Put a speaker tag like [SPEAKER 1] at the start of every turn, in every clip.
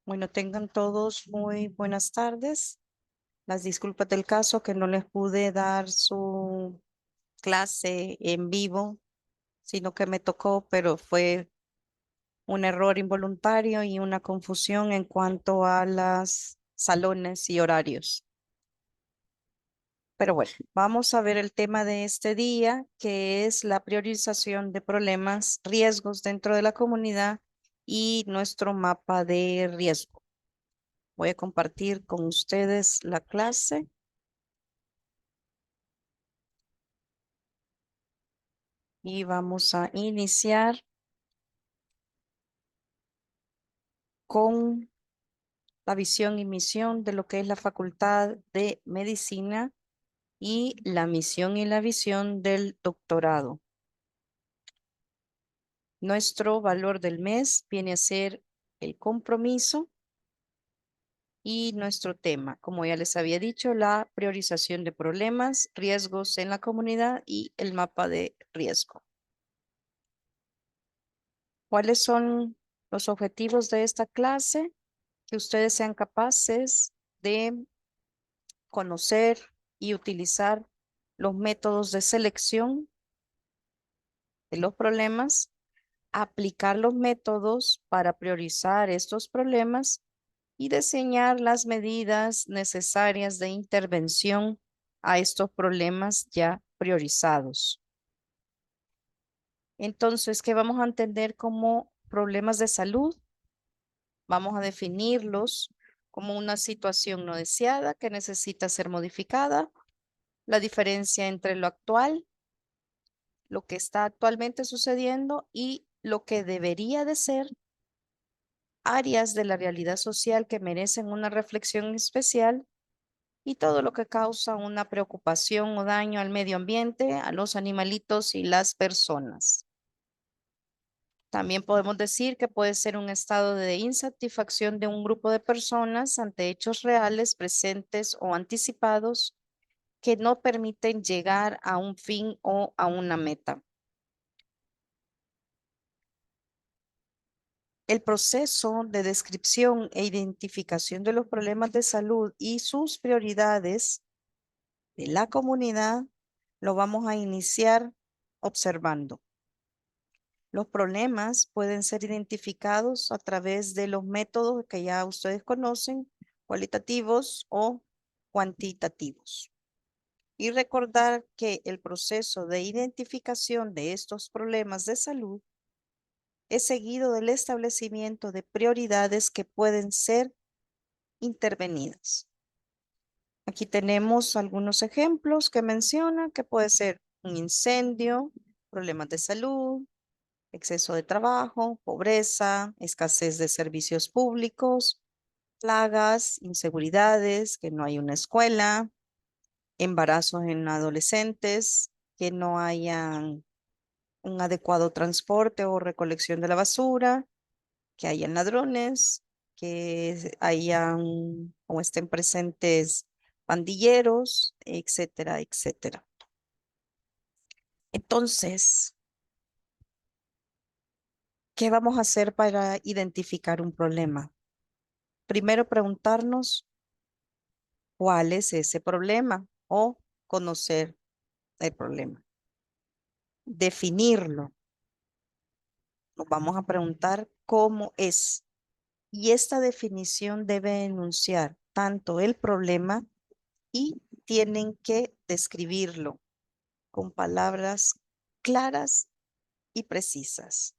[SPEAKER 1] Bueno, tengan todos muy buenas tardes. Las disculpas del caso que no les pude dar su clase en vivo, sino que me tocó, pero fue un error involuntario y una confusión en cuanto a las salones y horarios. Pero bueno, vamos a ver el tema de este día, que es la priorización de problemas, riesgos dentro de la comunidad y nuestro mapa de riesgo. Voy a compartir con ustedes la clase y vamos a iniciar con la visión y misión de lo que es la Facultad de Medicina y la misión y la visión del doctorado. Nuestro valor del mes viene a ser el compromiso y nuestro tema, como ya les había dicho, la priorización de problemas, riesgos en la comunidad y el mapa de riesgo. ¿Cuáles son los objetivos de esta clase? Que ustedes sean capaces de conocer y utilizar los métodos de selección de los problemas, aplicar los métodos para priorizar estos problemas y diseñar las medidas necesarias de intervención a estos problemas ya priorizados. Entonces, ¿qué vamos a entender como problemas de salud? Vamos a definirlos como una situación no deseada que necesita ser modificada, la diferencia entre lo actual, lo que está actualmente sucediendo y lo que debería de ser, áreas de la realidad social que merecen una reflexión especial y todo lo que causa una preocupación o daño al medio ambiente, a los animalitos y las personas. También podemos decir que puede ser un estado de insatisfacción de un grupo de personas ante hechos reales, presentes o anticipados que no permiten llegar a un fin o a una meta. El proceso de descripción e identificación de los problemas de salud y sus prioridades de la comunidad lo vamos a iniciar observando. Los problemas pueden ser identificados a través de los métodos que ya ustedes conocen, cualitativos o cuantitativos. Y recordar que el proceso de identificación de estos problemas de salud es seguido del establecimiento de prioridades que pueden ser intervenidas. Aquí tenemos algunos ejemplos que menciona que puede ser un incendio, problemas de salud, exceso de trabajo, pobreza, escasez de servicios públicos, plagas, inseguridades, que no hay una escuela, embarazos en adolescentes, que no haya un adecuado transporte o recolección de la basura, que hayan ladrones, que hayan o estén presentes pandilleros, etcétera, etcétera. Entonces, ¿qué vamos a hacer para identificar un problema? Primero preguntarnos cuál es ese problema o conocer el problema. Definirlo. Nos vamos a preguntar cómo es. Y esta definición debe enunciar tanto el problema y tienen que describirlo con palabras claras y precisas.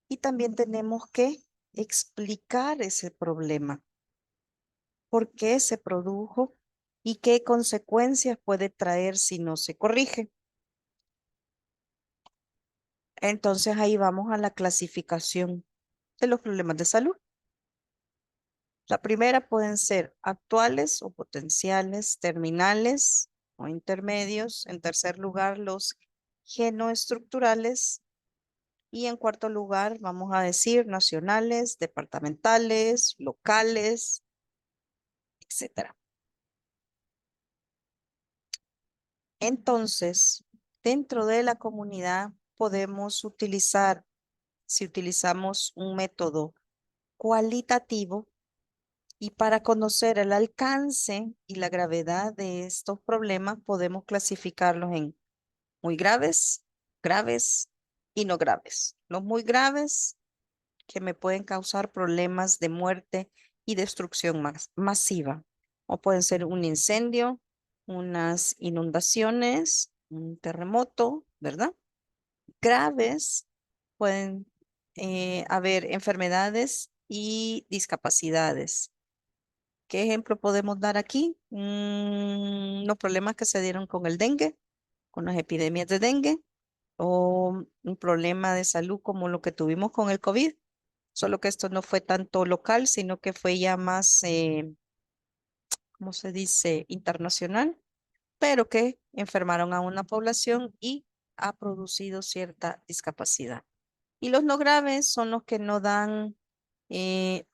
[SPEAKER 1] Y también tenemos que explicar ese problema, por qué se produjo y qué consecuencias puede traer si no se corrige. Entonces ahí vamos a la clasificación de los problemas de salud. La primera pueden ser actuales o potenciales, terminales o intermedios. En tercer lugar, los genoestructurales. Y en cuarto lugar, vamos a decir nacionales, departamentales, locales, etcétera. Entonces, dentro de la comunidad podemos utilizar, si utilizamos un método cualitativo y para conocer el alcance y la gravedad de estos problemas podemos clasificarlos en muy graves, graves y no graves. Los muy graves que me pueden causar problemas de muerte y destrucción masiva, o pueden ser un incendio, unas inundaciones, un terremoto, ¿verdad? Graves pueden haber enfermedades y discapacidades. ¿Qué ejemplo podemos dar aquí? Los problemas que se dieron con el dengue, con las epidemias de dengue, o un problema de salud como lo que tuvimos con el COVID, solo que esto no fue tanto local, sino que fue ya más, ¿cómo se dice?, internacional, pero que enfermaron a una población y ha producido cierta discapacidad. Y los no graves son los que no dan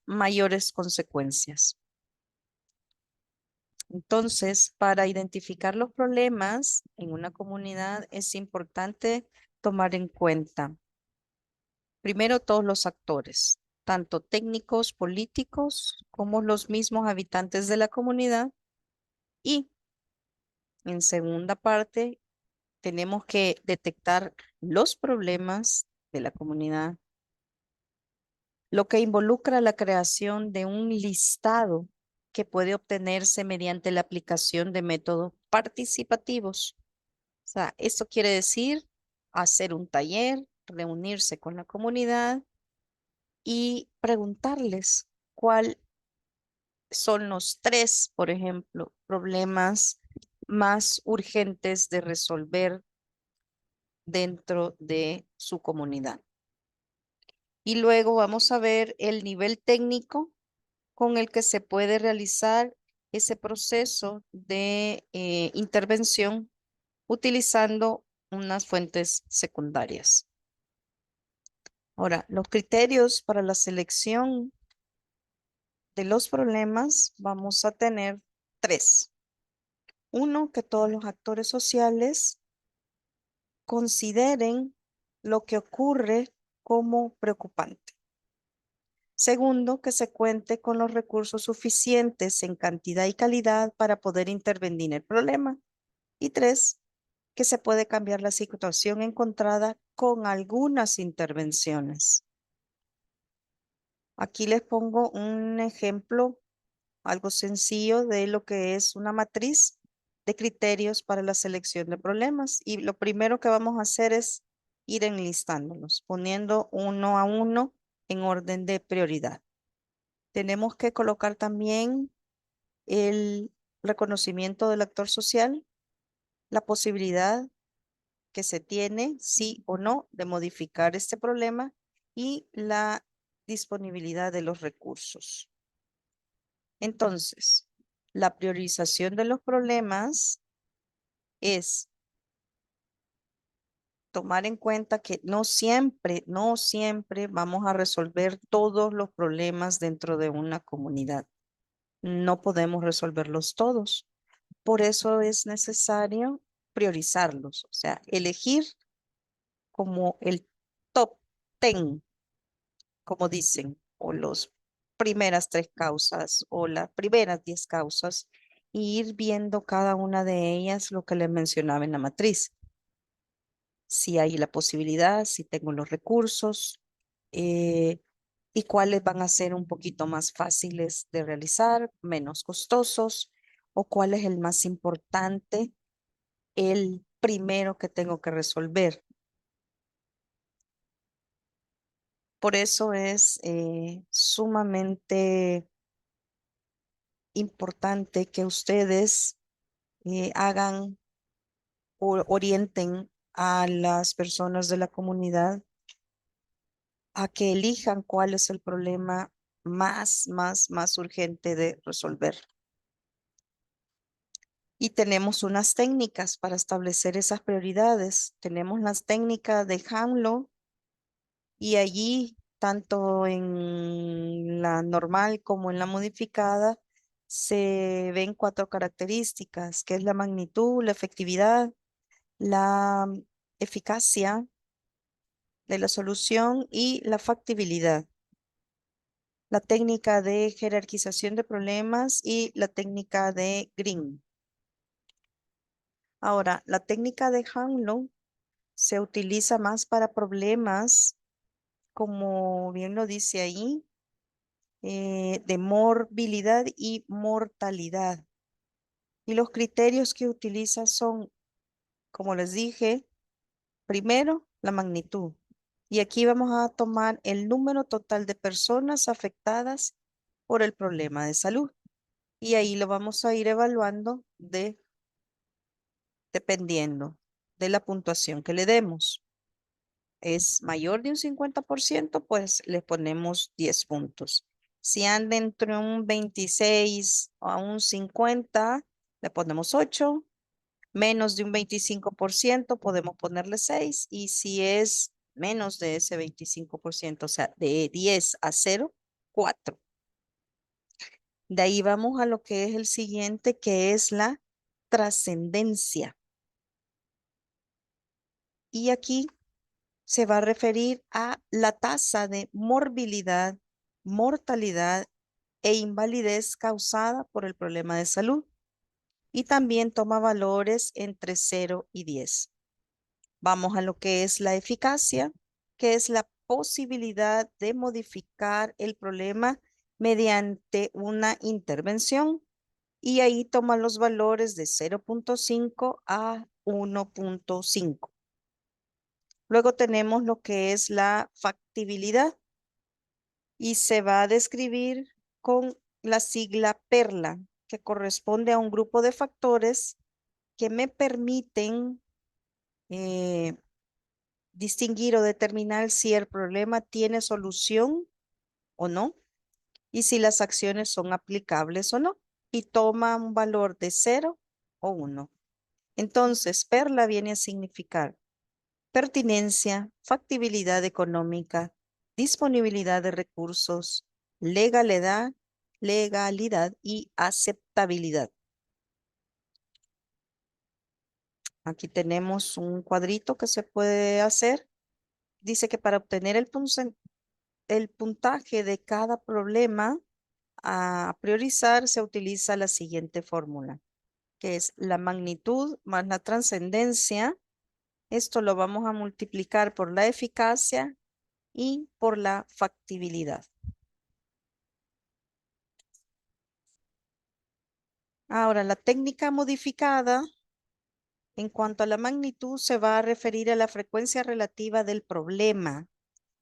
[SPEAKER 1] mayores consecuencias. Entonces, para identificar los problemas en una comunidad es importante tomar en cuenta, primero, todos los actores, tanto técnicos, políticos, como los mismos habitantes de la comunidad. Y en segunda parte, tenemos que detectar los problemas de la comunidad, lo que involucra la creación de un listado que puede obtenerse mediante la aplicación de métodos participativos. O sea, esto quiere decir hacer un taller, reunirse con la comunidad y preguntarles cuáles son los tres, por ejemplo, problemas más urgentes de resolver dentro de su comunidad. Y luego vamos a ver el nivel técnico con el que se puede realizar ese proceso de intervención utilizando unas fuentes secundarias. Ahora, los criterios para la selección de los problemas vamos a tener tres. Uno, que todos los actores sociales consideren lo que ocurre como preocupante. Segundo, que se cuente con los recursos suficientes en cantidad y calidad para poder intervenir el problema. Y tres, que se puede cambiar la situación encontrada con algunas intervenciones. Aquí les pongo un ejemplo, algo sencillo de lo que es una matriz de criterios para la selección de problemas. Y lo primero que vamos a hacer es ir enlistándolos, poniendo uno a uno en orden de prioridad. Tenemos que colocar también el reconocimiento del actor social, la posibilidad que se tiene, sí o no, de modificar este problema y la disponibilidad de los recursos. Entonces, la priorización de los problemas es tomar en cuenta que no siempre vamos a resolver todos los problemas dentro de una comunidad. No podemos resolverlos todos. Por eso es necesario priorizarlos, o sea, elegir como el top 10, como dicen, o las primeras 3 causas o las primeras 10 causas, y ir viendo cada una de ellas lo que les mencionaba en la matriz. Si hay la posibilidad, si tengo los recursos, eh, y cuáles van a ser un poquito más fáciles de realizar, menos costosos, o cuál es el más importante, el primero que tengo que resolver. Por eso es sumamente importante que ustedes hagan o orienten a las personas de la comunidad a que elijan cuál es el problema más urgente de resolver. Y tenemos unas técnicas para establecer esas prioridades. Tenemos las técnicas de Hamlo y allí, tanto en la normal como en la modificada, se ven 4 características, que es la magnitud, la efectividad, la eficacia de la solución y la factibilidad. la técnica de jerarquización de problemas y la técnica de Green. Ahora, la técnica de Hanlon se utiliza más para problemas, como bien lo dice ahí, de morbilidad y mortalidad. Y los criterios que utiliza son, como les dije, primero, la magnitud. Y aquí vamos a tomar el número total de personas afectadas por el problema de salud. Y ahí lo vamos a ir evaluando dependiendo de la puntuación que le demos. Es mayor de un 50%, pues le ponemos 10 puntos. Si anda entre un 26 a un 50, le ponemos 8. Menos de un 25%, podemos ponerle 6. Y si es menos de ese 25%, o sea, de 10 a 0, 4. De ahí vamos a lo que es el siguiente, que es la trascendencia. Y aquí se va a referir a la tasa de morbilidad, mortalidad e invalidez causada por el problema de salud. Y también toma valores entre 0 y 10. Vamos a lo que es la eficacia, que es la posibilidad de modificar el problema mediante una intervención. Y ahí toma los valores de 0.5 a 1.5. Luego tenemos lo que es la factibilidad y se va a describir con la sigla PERLA, que corresponde a un grupo de factores que me permiten distinguir o determinar si el problema tiene solución o no y si las acciones son aplicables o no. Y toma un valor de 0 o 1. Entonces, PERLA viene a significar pertinencia, factibilidad económica, disponibilidad de recursos, legalidad y aceptabilidad. Aquí tenemos un cuadrito que se puede hacer. Dice que para obtener el puntaje de cada problema a priorizar se utiliza la siguiente fórmula, que es la magnitud más la trascendencia. Esto lo vamos a multiplicar por la eficacia y por la factibilidad. Ahora, la técnica modificada en cuanto a la magnitud se va a referir a la frecuencia relativa del problema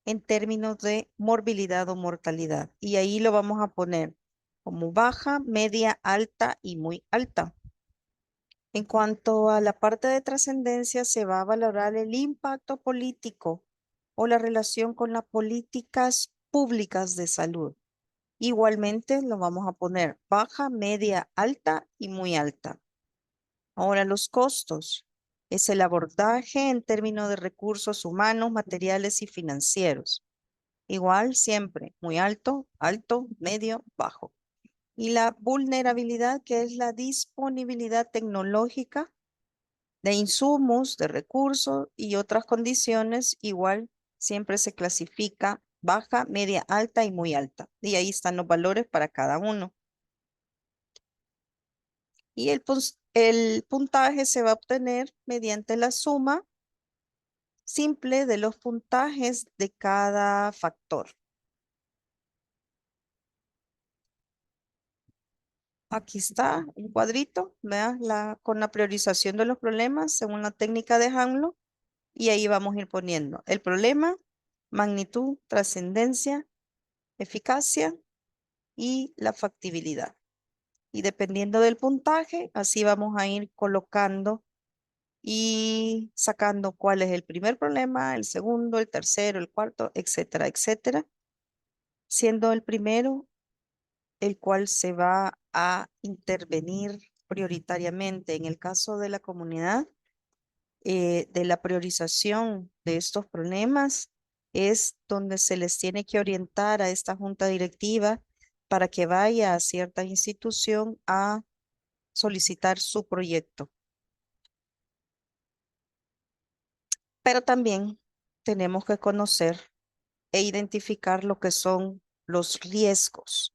[SPEAKER 1] en términos de morbilidad o mortalidad. Y ahí lo vamos a poner como baja, media, alta y muy alta. En cuanto a la parte de trascendencia, se va a valorar el impacto político o la relación con las políticas públicas de salud. Igualmente lo vamos a poner baja, media, alta y muy alta. Ahora los costos. Es el abordaje en términos de recursos humanos, materiales y financieros. Igual siempre, muy alto, alto, medio, bajo. Y la vulnerabilidad, que es la disponibilidad tecnológica de insumos, de recursos y otras condiciones, igual siempre se clasifica baja, media, alta y muy alta. Y ahí están los valores para cada uno. Y el puntaje se va a obtener mediante la suma simple de los puntajes de cada factor. Aquí está un cuadrito, ¿verdad? Con la priorización de los problemas según la técnica de Hanlo. Y ahí vamos a ir poniendo el problema, magnitud, trascendencia, eficacia y la factibilidad. Y dependiendo del puntaje, así vamos a ir colocando y sacando cuál es el primer problema, el segundo, el tercero, el cuarto, etcétera, etcétera. Siendo el primero el cual se va a intervenir prioritariamente en el caso de la comunidad, de la priorización de estos problemas, es donde se les tiene que orientar a esta junta directiva para que vaya a cierta institución a solicitar su proyecto. Pero también tenemos que conocer e identificar lo que son los riesgos.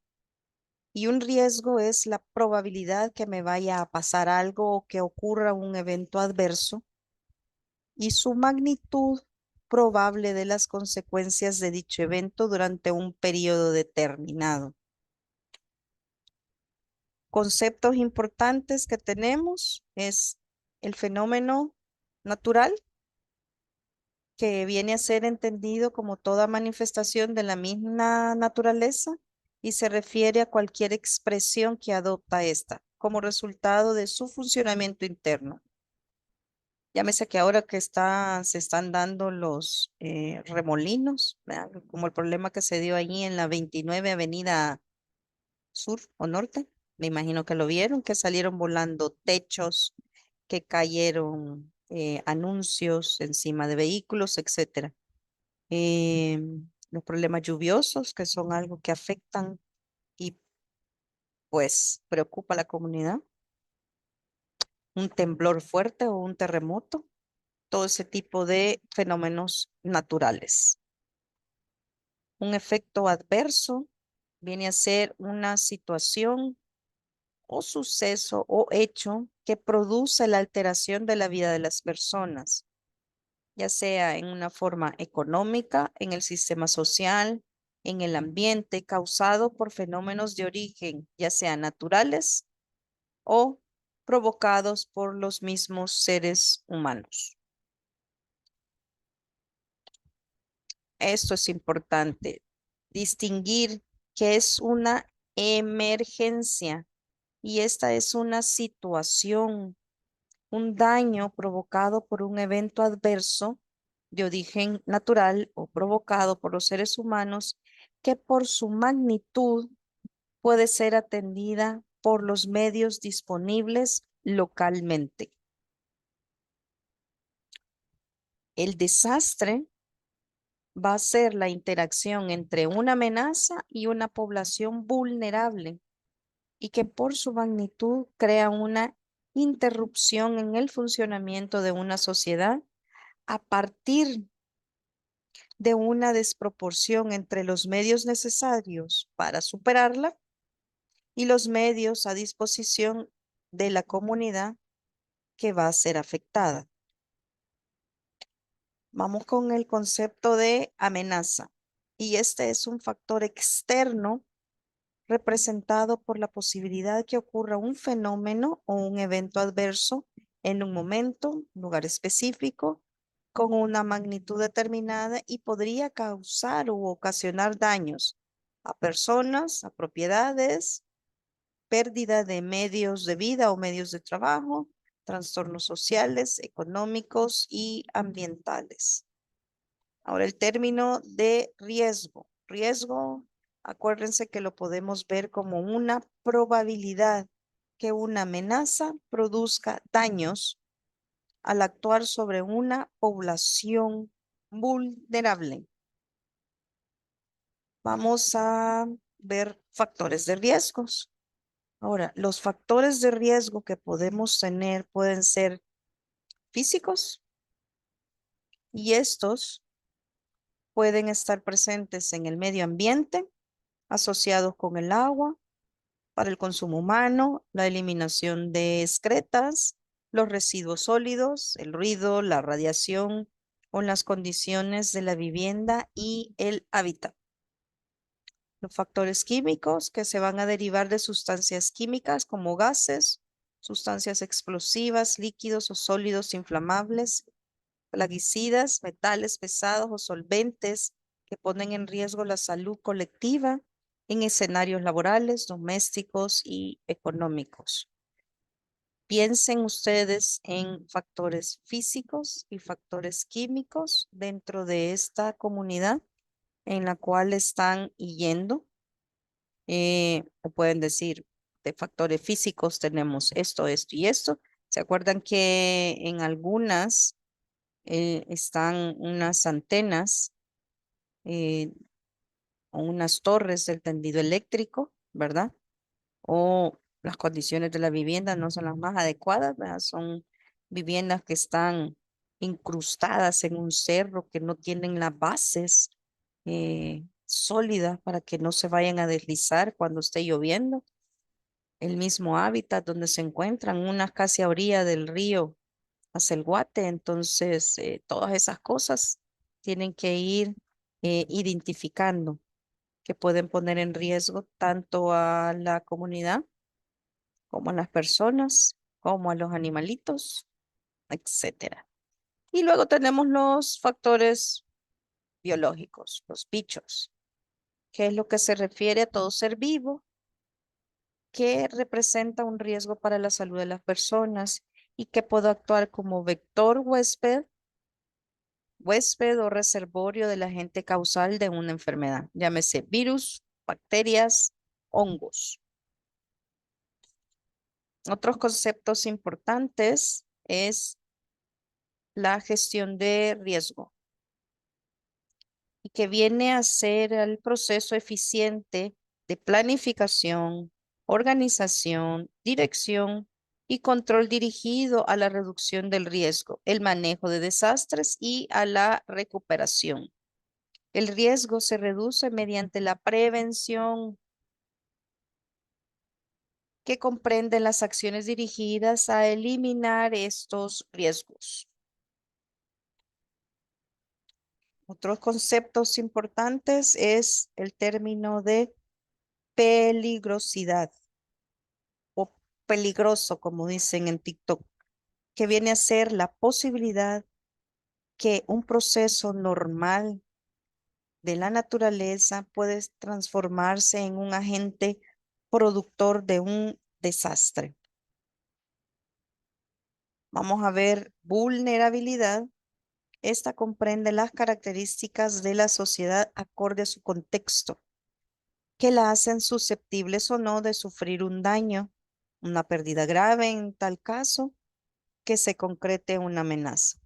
[SPEAKER 1] Y un riesgo es la probabilidad que me vaya a pasar algo o que ocurra un evento adverso y su magnitud probable de las consecuencias de dicho evento durante un periodo determinado. Conceptos importantes que tenemos es el fenómeno natural, que viene a ser entendido como toda manifestación de la misma naturaleza y se refiere a cualquier expresión que adopta esta como resultado de su funcionamiento interno. Llámese que ahora que se están dando los remolinos, ¿verdad? Como el problema que se dio allí en la 29 Avenida Sur o Norte, me imagino que lo vieron, que salieron volando techos, que cayeron anuncios encima de vehículos, etcétera. Los problemas lluviosos, que son algo que afectan y pues preocupa a la comunidad. Un temblor fuerte o un terremoto, todo ese tipo de fenómenos naturales. Un efecto adverso viene a ser una situación o suceso o hecho que produce la alteración de la vida de las personas, ya sea en una forma económica, en el sistema social, en el ambiente, causado por fenómenos de origen, ya sean naturales o provocados por los mismos seres humanos. Esto es importante, distinguir qué es una emergencia y esta es una situación, un daño provocado por un evento adverso de origen natural o provocado por los seres humanos que por su magnitud puede ser atendida por los medios disponibles localmente. El desastre va a ser la interacción entre una amenaza y una población vulnerable y que por su magnitud crea una interrupción en el funcionamiento de una sociedad a partir de una desproporción entre los medios necesarios para superarla y los medios a disposición de la comunidad que va a ser afectada. Vamos con el concepto de amenaza. Y este es un factor externo representado por la posibilidad que ocurra un fenómeno o un evento adverso en un momento, lugar específico, con una magnitud determinada y podría causar u ocasionar daños a personas, a propiedades, pérdida de medios de vida o medios de trabajo, trastornos sociales, económicos y ambientales. Ahora el término de riesgo. Riesgo, acuérdense que lo podemos ver como una probabilidad que una amenaza produzca daños al actuar sobre una población vulnerable. Vamos a ver factores de riesgos. Ahora, los factores de riesgo que podemos tener pueden ser físicos y estos pueden estar presentes en el medio ambiente, asociados con el agua, para el consumo humano, la eliminación de excretas, los residuos sólidos, el ruido, la radiación o las condiciones de la vivienda y el hábitat. Los factores químicos que se van a derivar de sustancias químicas como gases, sustancias explosivas, líquidos o sólidos inflamables, plaguicidas, metales pesados o solventes que ponen en riesgo la salud colectiva en escenarios laborales, domésticos y económicos. Piensen ustedes en factores físicos y factores químicos dentro de esta comunidad en la cual están yendo. O pueden decir, de factores físicos tenemos esto, esto y esto. ¿Se acuerdan que en algunas están unas antenas eh, o unas torres del tendido eléctrico, ¿verdad? O las condiciones de la vivienda no son las más adecuadas, ¿verdad? Son viviendas que están incrustadas en un cerro, que no tienen las bases sólida para que no se vayan a deslizar cuando esté lloviendo. El mismo hábitat donde se encuentran, unas casi a orilla del río hacia el Guate. Entonces, todas esas cosas tienen que ir identificando que pueden poner en riesgo tanto a la comunidad como a las personas, como a los animalitos, etcétera. Y luego tenemos los factores biológicos, los bichos, que es lo que se refiere a todo ser vivo que representa un riesgo para la salud de las personas y que puede actuar como vector huésped o reservorio del agente causal de una enfermedad, llámese virus, bacterias, hongos. Otros conceptos importantes es la gestión de riesgo y que viene a ser el proceso eficiente de planificación, organización, dirección y control dirigido a la reducción del riesgo, el manejo de desastres y a la recuperación. El riesgo se reduce mediante la prevención que comprende las acciones dirigidas a eliminar estos riesgos. Otros conceptos importantes es el término de peligrosidad o peligroso, como dicen en TikTok, que viene a ser la posibilidad que un proceso normal de la naturaleza puede transformarse en un agente productor de un desastre. Vamos a ver vulnerabilidad. Esta comprende las características de la sociedad acorde a su contexto, que la hacen susceptibles o no de sufrir un daño, una pérdida grave en tal caso, que se concrete una amenaza.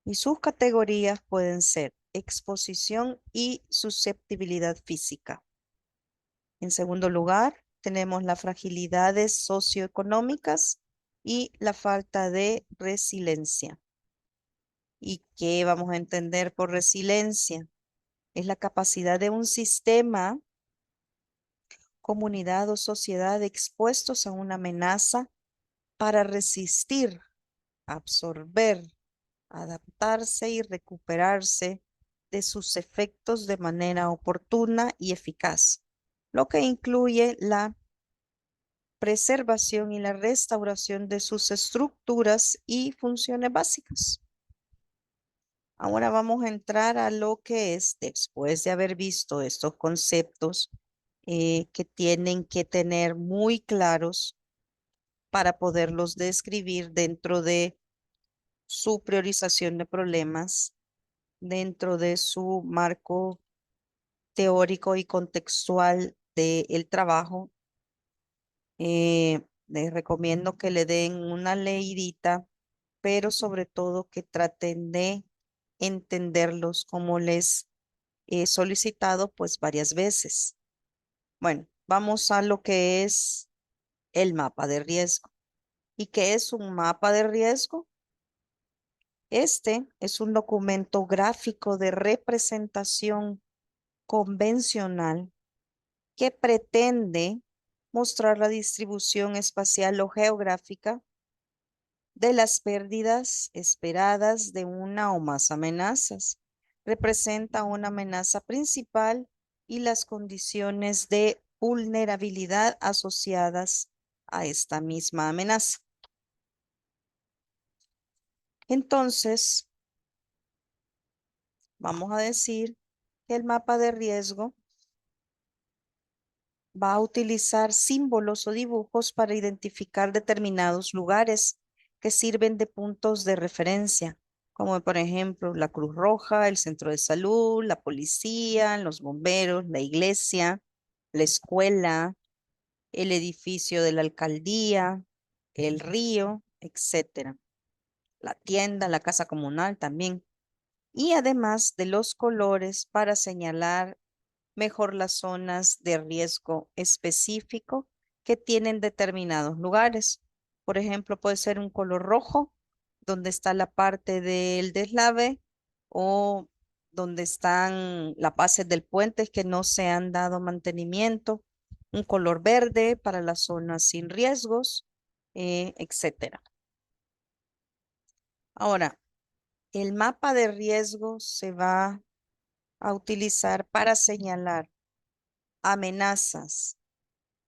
[SPEAKER 1] Y sus categorías pueden ser exposición y susceptibilidad física. En segundo lugar, tenemos las fragilidades socioeconómicas y la falta de resiliencia. ¿Y qué vamos a entender por resiliencia? Es la capacidad de un sistema, comunidad o sociedad expuestos a una amenaza para resistir, absorber, adaptarse y recuperarse de sus efectos de manera oportuna y eficaz, lo que incluye la preservación y la restauración de sus estructuras y funciones básicas. Ahora vamos a entrar a lo que es, después de haber visto estos conceptos que tienen que tener muy claros para poderlos describir dentro de su priorización de problemas, dentro de su marco teórico y contextual del trabajo. Les recomiendo que le den una leidita, pero sobre todo que traten de entenderlos como les he solicitado pues varias veces. Bueno, vamos a lo que es el mapa de riesgo. ¿Y qué es un mapa de riesgo? Este es un documento gráfico de representación convencional que pretende mostrar la distribución espacial o geográfica de las pérdidas esperadas de una o más amenazas. Representa una amenaza principal y las condiciones de vulnerabilidad asociadas a esta misma amenaza. Entonces, vamos a decir que el mapa de riesgo va a utilizar símbolos o dibujos para identificar determinados lugares que sirven de puntos de referencia, como por ejemplo la Cruz Roja, el centro de salud, la policía, los bomberos, la iglesia, la escuela, el edificio de la alcaldía, el río, etcétera. La tienda, la casa comunal también. Y además de los colores para señalar mejor las zonas de riesgo específico que tienen determinados lugares. Por ejemplo, puede ser un color rojo, donde está la parte del deslave, o donde están las bases del puente que no se han dado mantenimiento, un color verde para las zonas sin riesgos, etcétera. Ahora, el mapa de riesgos se va a utilizar para señalar amenazas,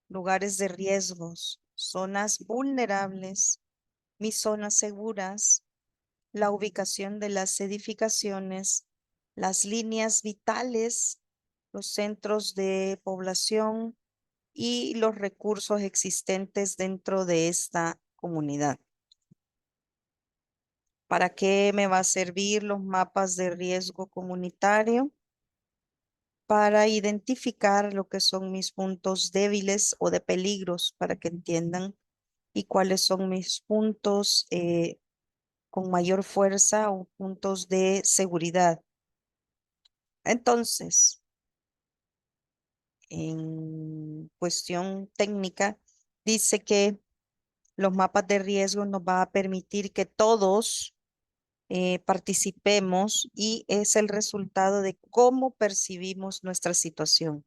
[SPEAKER 1] lugares de riesgos, zonas vulnerables, mis zonas seguras, la ubicación de las edificaciones, las líneas vitales, los centros de población y los recursos existentes dentro de esta comunidad. ¿Para qué me va a servir los mapas de riesgo comunitario? Para identificar lo que son mis puntos débiles o de peligros, para que entiendan, y cuáles son mis puntos con mayor fuerza o puntos de seguridad. Entonces, en cuestión técnica, dice que los mapas de riesgo nos va a permitir que todos participemos y es el resultado de cómo percibimos nuestra situación.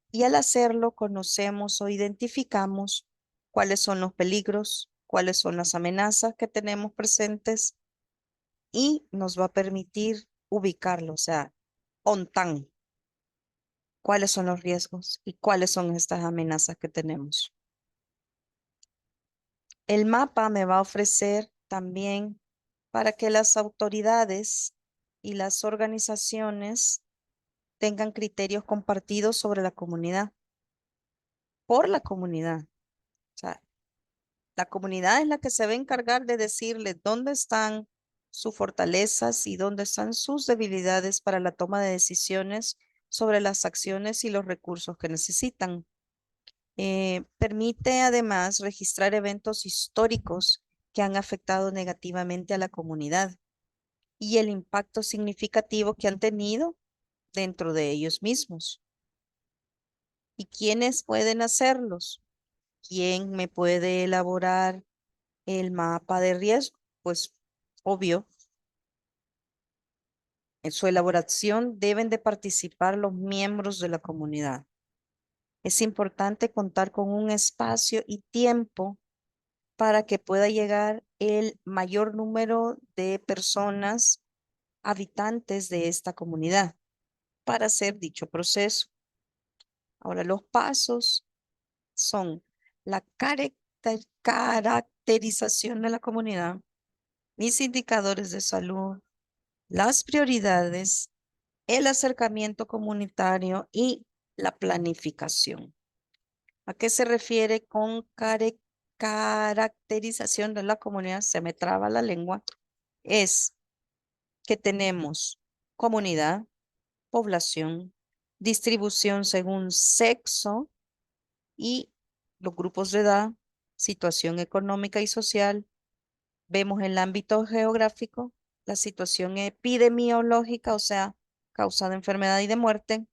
[SPEAKER 1] Y al hacerlo, conocemos o identificamos cuáles son los peligros, cuáles son las amenazas que tenemos presentes y nos va a permitir ubicarlo, o sea, on tan, cuáles son los riesgos y cuáles son estas amenazas que tenemos. El mapa me va a ofrecer también para que las autoridades y las organizaciones tengan criterios compartidos sobre la comunidad, por la comunidad. O sea, la comunidad es la que se va a encargar de decirle dónde están sus fortalezas y dónde están sus debilidades para la toma de decisiones sobre las acciones y los recursos que necesitan. Permite además registrar eventos históricos que han afectado negativamente a la comunidad y el impacto significativo que han tenido dentro de ellos mismos. ¿Y quiénes pueden hacerlos? ¿Quién me puede elaborar el mapa de riesgo? Pues obvio, en su elaboración deben de participar los miembros de la comunidad. Es importante contar con un espacio y tiempo para que pueda llegar el mayor número de personas habitantes de esta comunidad para hacer dicho proceso. Ahora, los pasos son la caracterización de la comunidad, mis indicadores de salud, las prioridades, el acercamiento comunitario y la planificación. ¿A qué se refiere con caracterización de la comunidad? Se me traba la lengua. Es que tenemos comunidad, población, distribución según sexo y los grupos de edad, situación económica y social. Vemos el ámbito geográfico, la situación epidemiológica, o sea, causa de enfermedad y de muerte,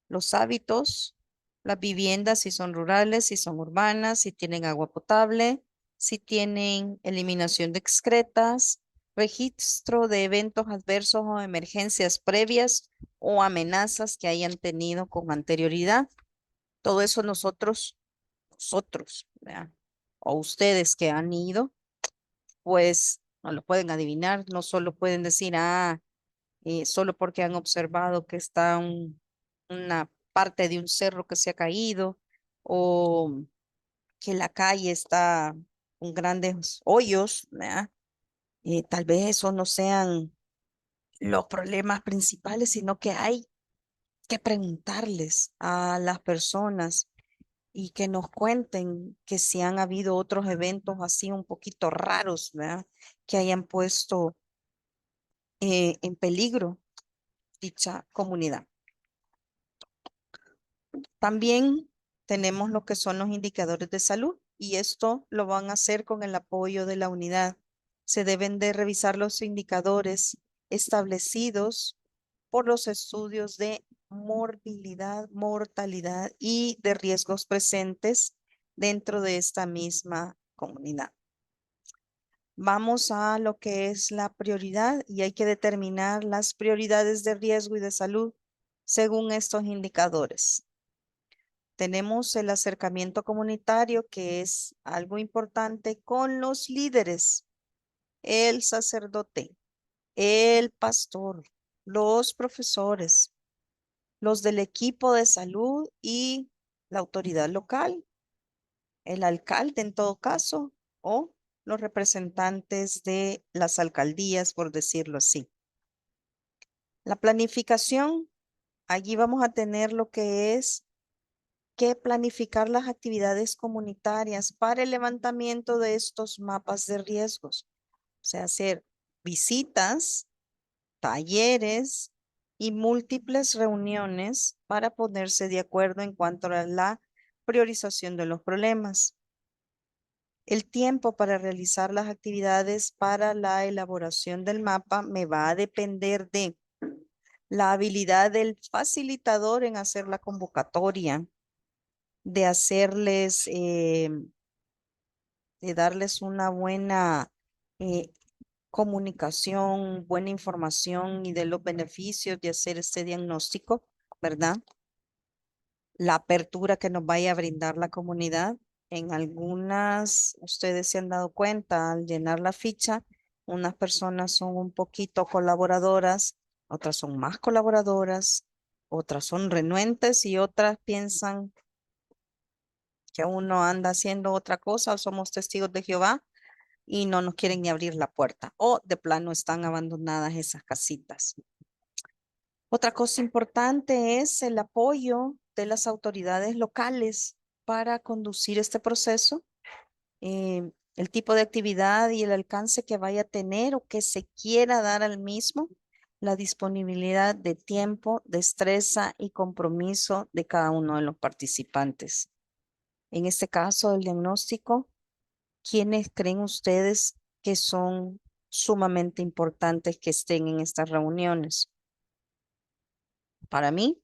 [SPEAKER 1] los hábitos, las viviendas, si son rurales, si son urbanas, si tienen agua potable, si tienen eliminación de excretas, registro de eventos adversos o emergencias previas o amenazas que hayan tenido con anterioridad. Todo eso nosotros, ¿verdad? O ustedes que han ido, pues no lo pueden adivinar, no solo pueden decir, solo porque han observado que está una parte de un cerro que se ha caído o que la calle está con grandes hoyos, ¿verdad? Tal vez esos no sean los problemas principales, sino que hay que preguntarles a las personas y que nos cuenten que si han habido otros eventos así un poquito raros, ¿verdad? Que hayan puesto en peligro dicha comunidad. También tenemos lo que son los indicadores de salud y esto lo van a hacer con el apoyo de la unidad. Se deben de revisar los indicadores establecidos por los estudios de morbilidad, mortalidad y de riesgos presentes dentro de esta misma comunidad. Vamos a lo que es la prioridad y hay que determinar las prioridades de riesgo y de salud según estos indicadores. Tenemos el acercamiento comunitario, que es algo importante con los líderes, el sacerdote, el pastor, los profesores, los del equipo de salud y la autoridad local, el alcalde en todo caso, o los representantes de las alcaldías, por decirlo así. La planificación, allí vamos a tener lo que es que planificar las actividades comunitarias para el levantamiento de estos mapas de riesgos. O sea, hacer visitas, talleres y múltiples reuniones para ponerse de acuerdo en cuanto a la priorización de los problemas. El tiempo para realizar las actividades para la elaboración del mapa me va a depender de la habilidad del facilitador en hacer la convocatoria, de hacerles, de darles una buena eh, comunicación, buena información y de los beneficios de hacer este diagnóstico, ¿verdad? La apertura que nos vaya a brindar la comunidad. En algunas, ustedes se han dado cuenta al llenar la ficha, unas personas son un poquito colaboradoras, otras son más colaboradoras, otras son renuentes y otras piensan que uno anda haciendo otra cosa o somos testigos de Jehová y no nos quieren ni abrir la puerta o de plano están abandonadas esas casitas. Otra cosa importante es el apoyo de las autoridades locales para conducir este proceso, el tipo de actividad y el alcance que vaya a tener o que se quiera dar al mismo, la disponibilidad de tiempo, destreza y compromiso de cada uno de los participantes. En este caso, el diagnóstico, ¿quiénes creen ustedes que son sumamente importantes que estén en estas reuniones? Para mí,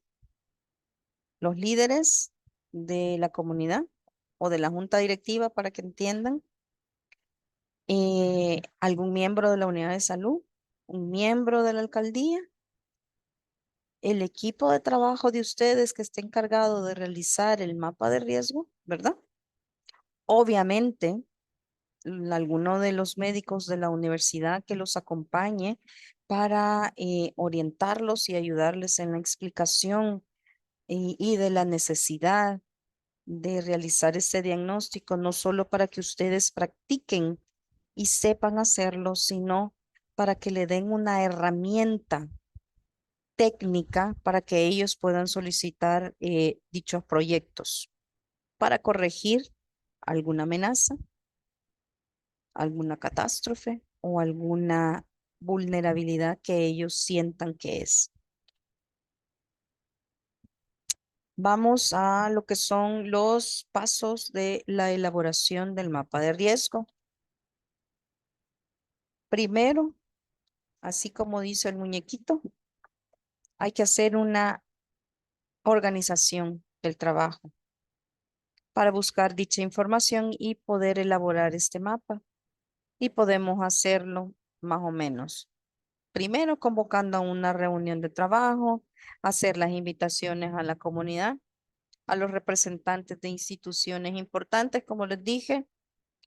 [SPEAKER 1] los líderes de la comunidad o de la junta directiva, para que entiendan, algún miembro de la unidad de salud, un miembro de la alcaldía, el equipo de trabajo de ustedes que esté encargado de realizar el mapa de riesgo, ¿verdad? Obviamente, alguno de los médicos de la universidad que los acompañe para orientarlos y ayudarles en la explicación y de la necesidad de realizar este diagnóstico, no solo para que ustedes practiquen y sepan hacerlo, sino para que le den una herramienta técnica para que ellos puedan solicitar dichos proyectos para corregir alguna amenaza, alguna catástrofe o alguna vulnerabilidad que ellos sientan que es. Vamos a lo que son los pasos de la elaboración del mapa de riesgo. Primero, así como dice el muñequito, hay que hacer una organización del trabajo para buscar dicha información y poder elaborar este mapa. Y podemos hacerlo más o menos. Primero, convocando a una reunión de trabajo, hacer las invitaciones a la comunidad, a los representantes de instituciones importantes, como les dije,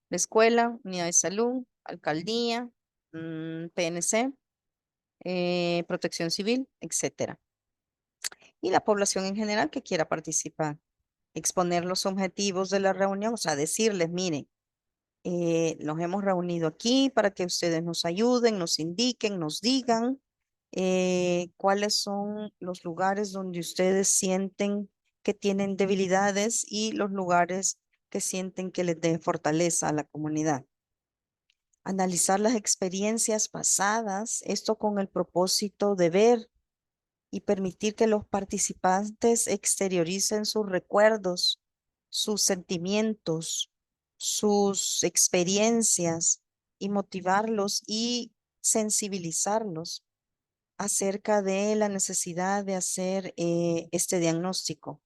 [SPEAKER 1] la escuela, unidad de salud, alcaldía, PNC, protección civil, etcétera. Y la población en general que quiera participar. Exponer los objetivos de la reunión, o sea, decirles, miren, nos hemos reunido aquí para que ustedes nos ayuden, nos indiquen, nos digan cuáles son los lugares donde ustedes sienten que tienen debilidades y los lugares que sienten que les den fortaleza a la comunidad. Analizar las experiencias pasadas, esto con el propósito de ver y permitir que los participantes exterioricen sus recuerdos, sus sentimientos, sus experiencias y motivarlos y sensibilizarlos acerca de la necesidad de hacer este diagnóstico.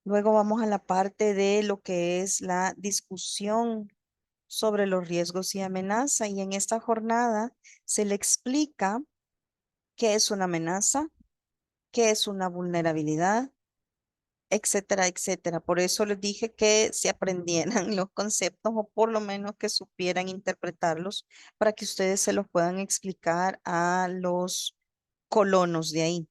[SPEAKER 1] Luego vamos a la parte de lo que es la discusión sobre los riesgos y amenaza. Y en esta jornada se le explica qué es una amenaza, qué es una vulnerabilidad, etcétera, etcétera. Por eso les dije que se aprendieran los conceptos o por lo menos que supieran interpretarlos para que ustedes se los puedan explicar a los colonos de ahí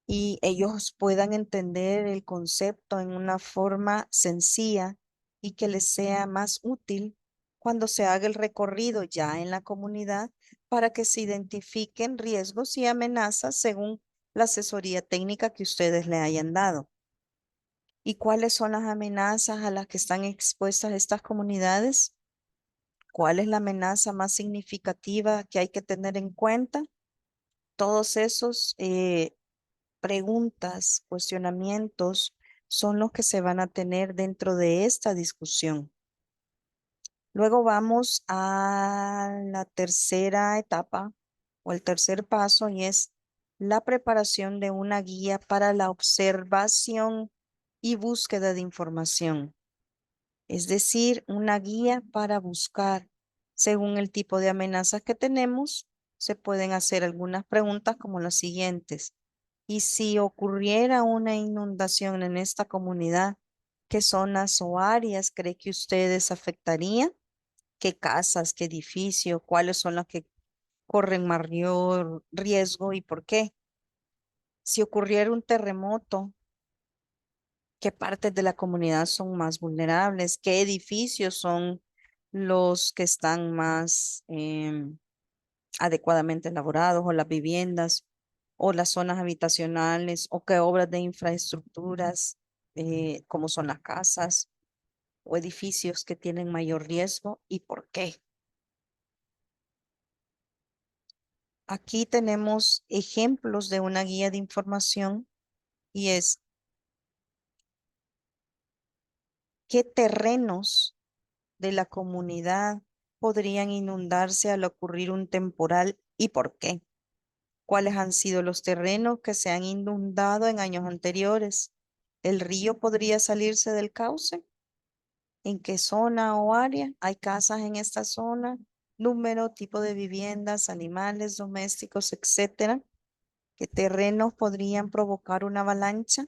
[SPEAKER 1] y ellos puedan entender el concepto en una forma sencilla y que les sea más útil cuando se haga el recorrido ya en la comunidad para que se identifiquen riesgos y amenazas según la asesoría técnica que ustedes le hayan dado. ¿Y cuáles son las amenazas a las que están expuestas estas comunidades? ¿Cuál es la amenaza más significativa que hay que tener en cuenta? Todos esos preguntas, cuestionamientos son los que se van a tener dentro de esta discusión. Luego vamos a la tercera etapa o el tercer paso y es la preparación de una guía para la observación y búsqueda de información. Es decir, una guía para buscar. Según el tipo de amenazas que tenemos, se pueden hacer algunas preguntas como las siguientes. ¿Y si ocurriera una inundación en esta comunidad, qué zonas o áreas cree que ustedes afectarían? ¿Qué casas, qué edificios, cuáles son las que corren mayor riesgo y por qué? Si ocurriera un terremoto, ¿qué partes de la comunidad son más vulnerables? ¿Qué edificios son los que están más adecuadamente elaborados o las viviendas o las zonas habitacionales o qué obras de infraestructuras como son las casas o edificios que tienen mayor riesgo y por qué? Aquí tenemos ejemplos de una guía de información y es qué terrenos de la comunidad podrían inundarse al ocurrir un temporal y por qué. ¿Cuáles han sido los terrenos que se han inundado en años anteriores? ¿El río podría salirse del cauce? ¿En qué zona o área? ¿Hay casas en esta zona? Número, tipo de viviendas, animales domésticos, etcétera. ¿Qué terrenos podrían provocar una avalancha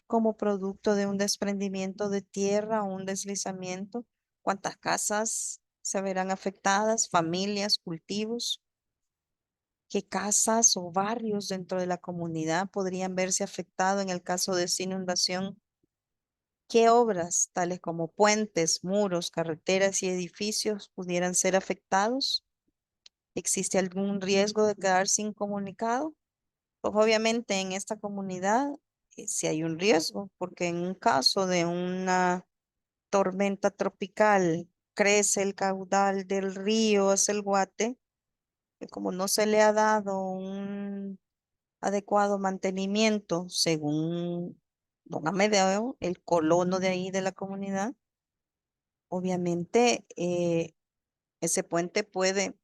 [SPEAKER 1] como producto de un desprendimiento de tierra o un deslizamiento? ¿Cuántas casas se verán afectadas? ¿Familias, cultivos? ¿Qué casas o barrios dentro de la comunidad podrían verse afectados en el caso de esa inundación? ¿Qué obras, tales como puentes, muros, carreteras y edificios, pudieran ser afectados? ¿Existe algún riesgo de quedarse incomunicado? Pues obviamente en esta comunidad sí hay un riesgo, porque en un caso de una tormenta tropical crece el caudal del río hacia el Guate, que como no se le ha dado un adecuado mantenimiento según don Amedeo, el colono de ahí de la comunidad, obviamente ese puente puede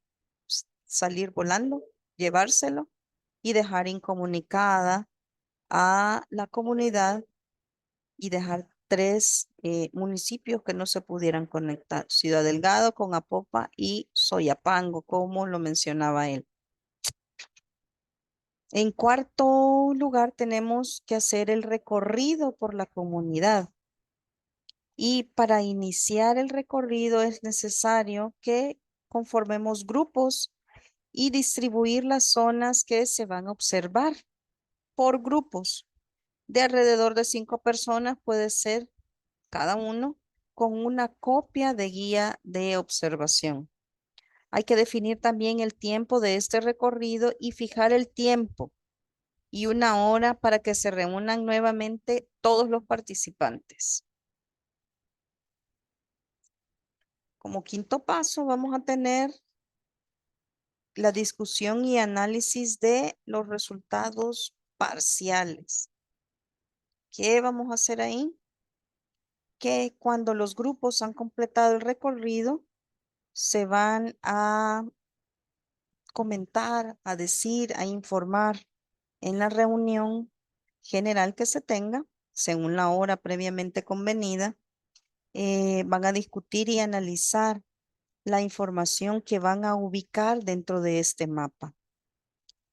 [SPEAKER 1] salir volando, llevárselo y dejar incomunicada a la comunidad y dejar tres municipios que no se pudieran conectar, Ciudad Delgado con Apopa y Soyapango, como lo mencionaba él. En cuarto lugar, tenemos que hacer el recorrido por la comunidad. Y para iniciar el recorrido es necesario que conformemos grupos y distribuir las zonas que se van a observar por grupos de alrededor de 5 personas, puede ser cada uno con una copia de guía de observación. Hay que definir también el tiempo de este recorrido y fijar el tiempo y una hora para que se reúnan nuevamente todos los participantes. Como quinto paso, vamos a tener la discusión y análisis de los resultados parciales. ¿Qué vamos a hacer ahí? Que cuando los grupos han completado el recorrido, se van a comentar, a decir, a informar en la reunión general que se tenga, según la hora previamente convenida, van a discutir y analizar la información que van a ubicar dentro de este mapa.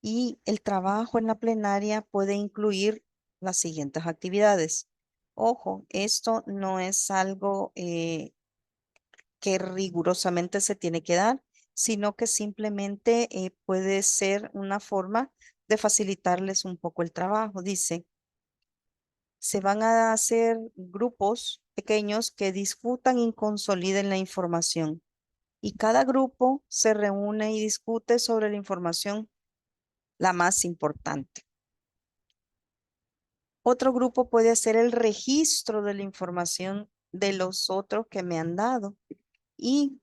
[SPEAKER 1] Y el trabajo en la plenaria puede incluir las siguientes actividades. Ojo, esto no es algo que rigurosamente se tiene que dar, sino que simplemente puede ser una forma de facilitarles un poco el trabajo. Dice, se van a hacer grupos pequeños que discutan y consoliden la información. Y cada grupo se reúne y discute sobre la información la más importante. Otro grupo puede hacer el registro de la información de los otros que me han dado y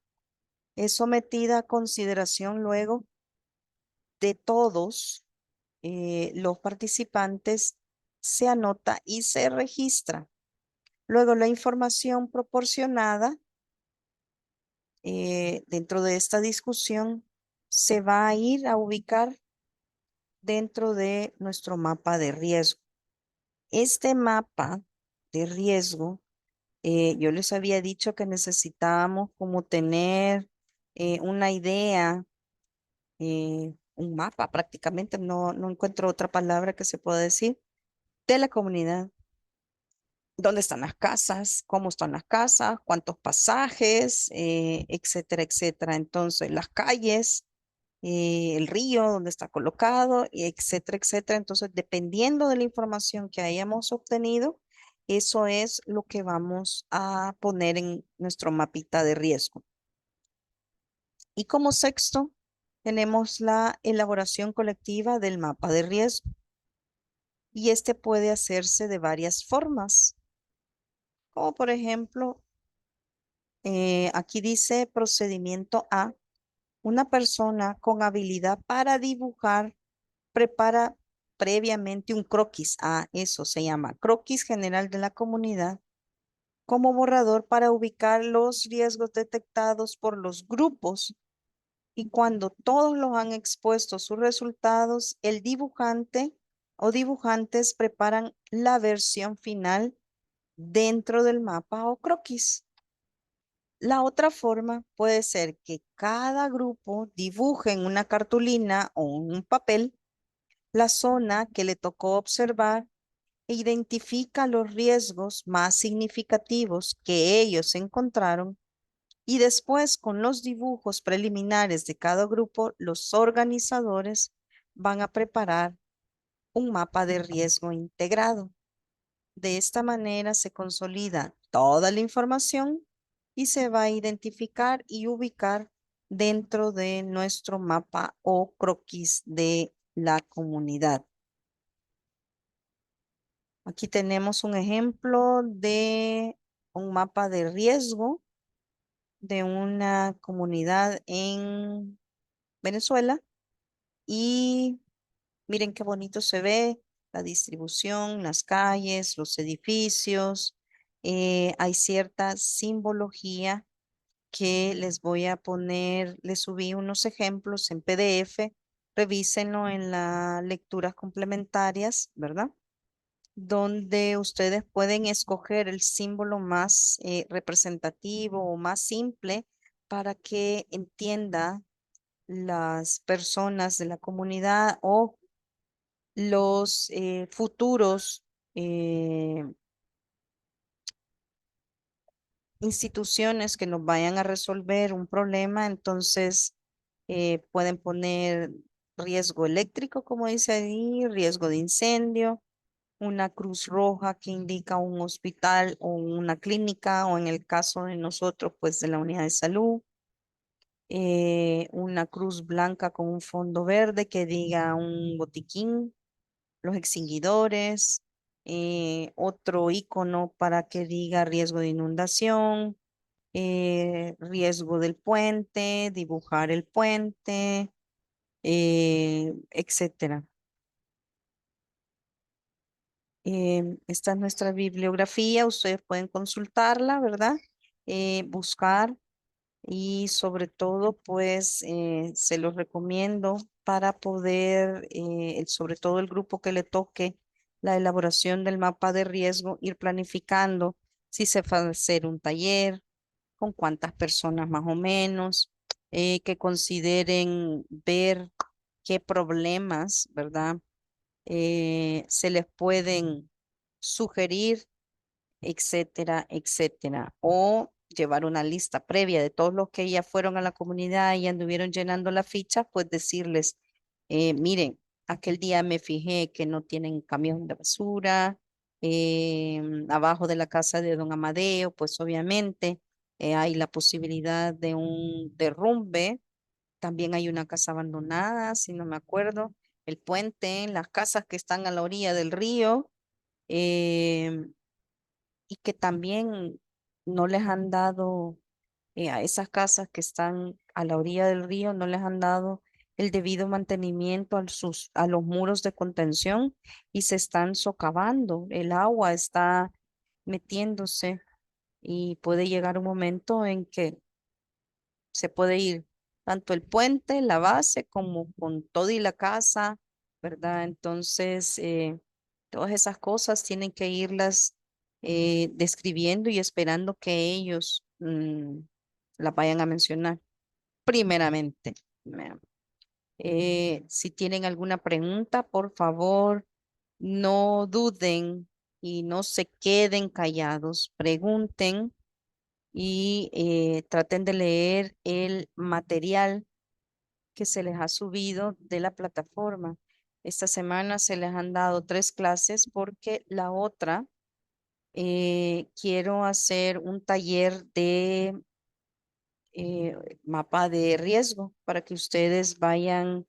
[SPEAKER 1] es sometida a consideración luego de todos los participantes, se anota y se registra. Luego la información proporcionada dentro de esta discusión se va a ir a ubicar dentro de nuestro mapa de riesgo. Este mapa de riesgo, yo les había dicho que necesitábamos como tener una idea, un mapa prácticamente, no encuentro otra palabra que se pueda decir, de la comunidad. ¿Dónde están las casas? ¿Cómo están las casas? ¿Cuántos pasajes? Etcétera, etcétera. Entonces, las calles, el río donde está colocado, y etcétera, etcétera. Entonces, dependiendo de la información que hayamos obtenido, eso es lo que vamos a poner en nuestro mapita de riesgo. Y como sexto, tenemos la elaboración colectiva del mapa de riesgo. Y este puede hacerse de varias formas, como por ejemplo, aquí dice procedimiento A. Una persona con habilidad para dibujar prepara previamente un croquis. Eso se llama croquis general de la comunidad como borrador para ubicar los riesgos detectados por los grupos. Y cuando todos los han expuesto sus resultados, el dibujante o dibujantes preparan la versión final dentro del mapa o croquis. La otra forma puede ser que cada grupo dibuje en una cartulina o un papel la zona que le tocó observar e identifica los riesgos más significativos que ellos encontraron y después con los dibujos preliminares de cada grupo, los organizadores van a preparar un mapa de riesgo integrado. De esta manera se consolida toda la información y se va a identificar y ubicar dentro de nuestro mapa o croquis de la comunidad. Aquí tenemos un ejemplo de un mapa de riesgo de una comunidad en Venezuela y miren qué bonito se ve la distribución, las calles, los edificios. Hay cierta simbología que les voy a poner, les subí unos ejemplos en PDF, revísenlo en las lecturas complementarias, ¿verdad? Donde ustedes pueden escoger el símbolo más representativo o más simple para que entienda las personas de la comunidad o los futuros instituciones que nos vayan a resolver un problema, entonces pueden poner riesgo eléctrico, como dice ahí, riesgo de incendio, una cruz roja que indica un hospital o una clínica, o en el caso de nosotros, pues de la unidad de salud, una cruz blanca con un fondo verde que diga un botiquín, los extinguidores, otro icono para que diga riesgo de inundación, riesgo del puente, dibujar el puente, etcétera. Esta es nuestra bibliografía, ustedes pueden consultarla, ¿verdad? Buscar y sobre todo, pues, se los recomiendo para poder, sobre todo el grupo que le toque la elaboración del mapa de riesgo, ir planificando si se va a hacer un taller, con cuántas personas más o menos, que consideren ver qué problemas, ¿verdad? Se les pueden sugerir, etcétera, etcétera. O llevar una lista previa de todos los que ya fueron a la comunidad y anduvieron llenando la ficha, pues decirles, miren, aquel día me fijé que no tienen camión de basura, abajo de la casa de don Amadeo, pues obviamente hay la posibilidad de un derrumbe. También hay una casa abandonada, si no me acuerdo, el puente, las casas que están a la orilla del río. em, y que también no les han dado a esas casas que están a la orilla del río, no les han dado el debido mantenimiento a los muros de contención y se están socavando. El agua está metiéndose y puede llegar un momento en que se puede ir tanto el puente, la base, como con todo y la casa, ¿verdad? Entonces, todas esas cosas tienen que irlas describiendo y esperando que ellos las vayan a mencionar primeramente. Ma'am. Si tienen alguna pregunta, por favor, no duden y no se queden callados. Pregunten y traten de leer el material que se les ha subido de la plataforma. Esta semana se les han dado 3 clases porque la otra quiero hacer un taller de eh, mapa de riesgo para que ustedes vayan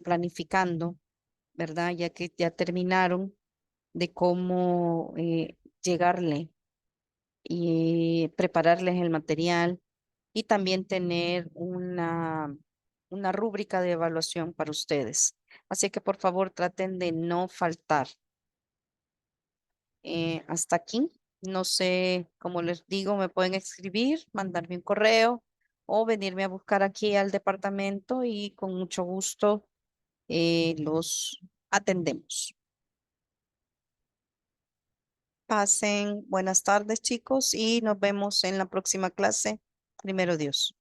[SPEAKER 1] planificando, ¿verdad? Ya que ya terminaron de cómo llegarle y prepararles el material y también tener una rúbrica de evaluación para ustedes. Así que por favor traten de no faltar. Hasta aquí. No sé, como les digo, me pueden escribir, mandarme un correo o venirme a buscar aquí al departamento y con mucho gusto los atendemos. Pasen buenas tardes, chicos, y nos vemos en la próxima clase. Primero Dios.